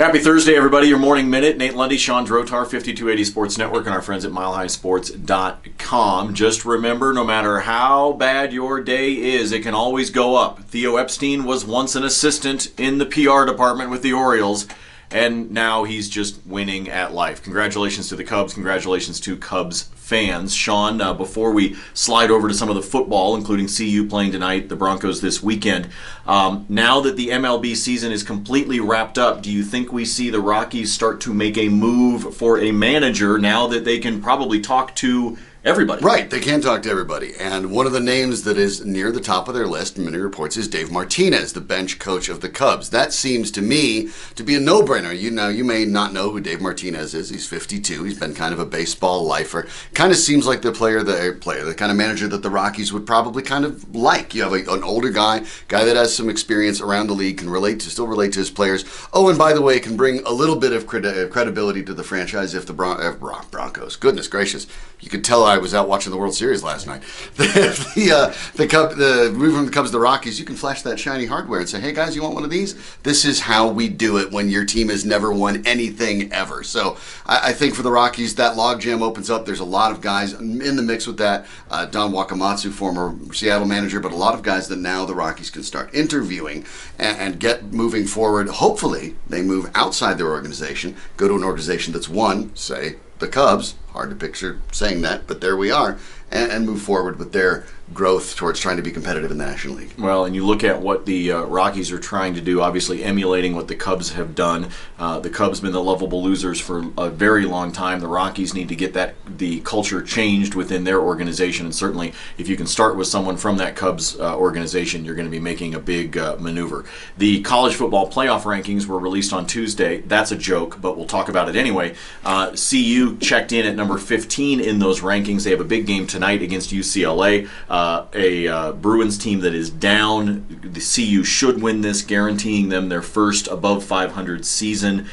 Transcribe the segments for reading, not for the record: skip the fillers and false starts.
Happy Thursday, everybody. Your Morning Minute. Nate Lundy, Shawn Drotar, 5280 Sports Network, and our friends at MileHighSports.com. Just remember, no matter how bad your day is, it can always go up. Theo Epstein was once an assistant in the PR department with the Orioles, and now he's just winning at life. Congratulations to the Cubs. Congratulations to Cubs fans. Shawn, before we slide over to some of the football, including CU playing tonight, the Broncos this weekend, now that the MLB season is completely wrapped up, do you think we see the Rockies start to make a move for a manager now that they can probably talk to everybody? Right, they can talk to everybody. And one of the names that is near the top of their list in many reports is Dave Martinez, the bench coach of the Cubs. That seems to me to be a no-brainer. You may not know who Dave Martinez is. He's 52. He's been kind of a baseball lifer. Kind of seems like the kind of manager that the Rockies would probably kind of like. You have an older guy that has some experience around the league, can still relate to his players. Oh, and by the way, can bring a little bit of credibility to the franchise if the Broncos. Goodness gracious. You could tell I was out watching the World Series last night. The move from the Cubs to the Rockies, you can flash that shiny hardware and say, hey guys, you want one of these? This is how we do it when your team has never won anything ever. So I think for the Rockies, that logjam opens up. There's a lot of guys in the mix with that. Don Wakamatsu, former Seattle manager, but a lot of guys that now the Rockies can start interviewing and get moving forward. Hopefully, they move outside their organization, go to an organization that's won, say, the Cubs. Hard to picture saying that, but there we are, and move forward with their growth towards trying to be competitive in the National League. Well, and you look at what the Rockies are trying to do, obviously emulating what the Cubs have done. The Cubs have been the lovable losers for a very long time. The Rockies need to get the culture changed within their organization, and certainly if you can start with someone from that Cubs organization, you're going to be making a big maneuver. The college football playoff rankings were released on Tuesday. That's a joke, but we'll talk about it anyway. CU checked in at number 15 in those rankings. They have a big game tonight against UCLA. A Bruins team that is down. The CU should win this, guaranteeing them their first above 500 season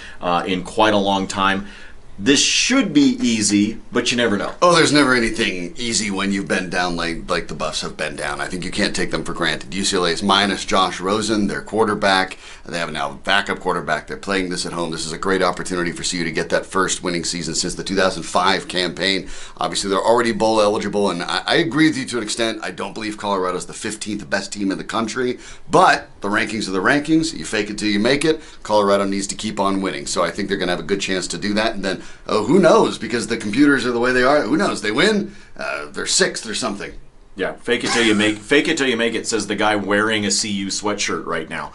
in quite a long time. This should be easy, but you never know. Oh, there's never anything easy when you've been down like the Buffs have been down. I think you can't take them for granted. UCLA is minus Josh Rosen, their quarterback. They have now a backup quarterback. They're playing this at home. This is a great opportunity for CU to get that first winning season since the 2005 campaign. Obviously, they're already bowl eligible, and I agree with you to an extent. I don't believe Colorado's the 15th best team in the country, but the rankings are the rankings. You fake it till you make it. Colorado needs to keep on winning, so I think they're going to have a good chance to do that, and then who knows? Because the computers are the way they are. Who knows? They win. They're sixth or something. Yeah, fake it till you make it, says the guy wearing a CU sweatshirt right now.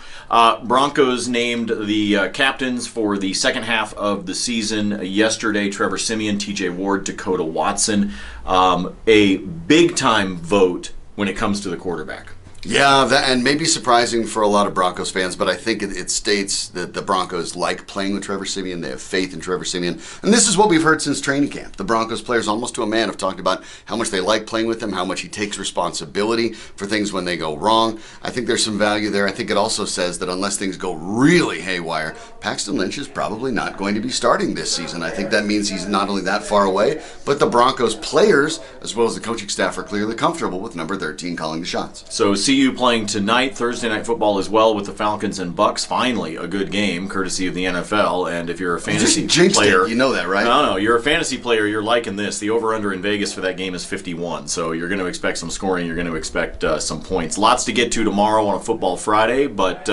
Broncos named the captains for the second half of the season yesterday. Trevor Siemian, TJ Ward, Dakota Watson. A big-time vote when it comes to the quarterback. Yeah, and maybe surprising for a lot of Broncos fans, but I think it states that the Broncos like playing with Trevor Siemian. They have faith in Trevor Siemian. And this is what we've heard since training camp. The Broncos players, almost to a man, have talked about how much they like playing with him, how much he takes responsibility for things when they go wrong. I think there's some value there. I think it also says that unless things go really haywire, Paxton Lynch is probably not going to be starting this season. I think that means he's not only that far away, but the Broncos players, as well as the coaching staff, are clearly comfortable with number 13 calling the shots. So CU playing tonight, Thursday Night Football as well, with the Falcons and Bucks. Finally, a good game, courtesy of the NFL. And if you're a fantasy player, you know that, right? No, you're a fantasy player. You're liking this. The over/under in Vegas for that game is 51. So you're going to expect some scoring. You're going to expect some points. Lots to get to tomorrow on a Football Friday, but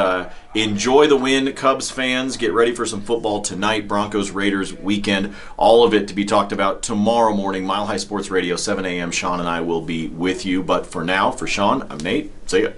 enjoy the win, Cubs fans. Get ready for some football tonight. Broncos Raiders weekend. All of it to be talked about tomorrow morning. Mile High Sports Radio, 7 a.m. Shawn and I will be with you. But for now, for Shawn, I'm Nate. See ya.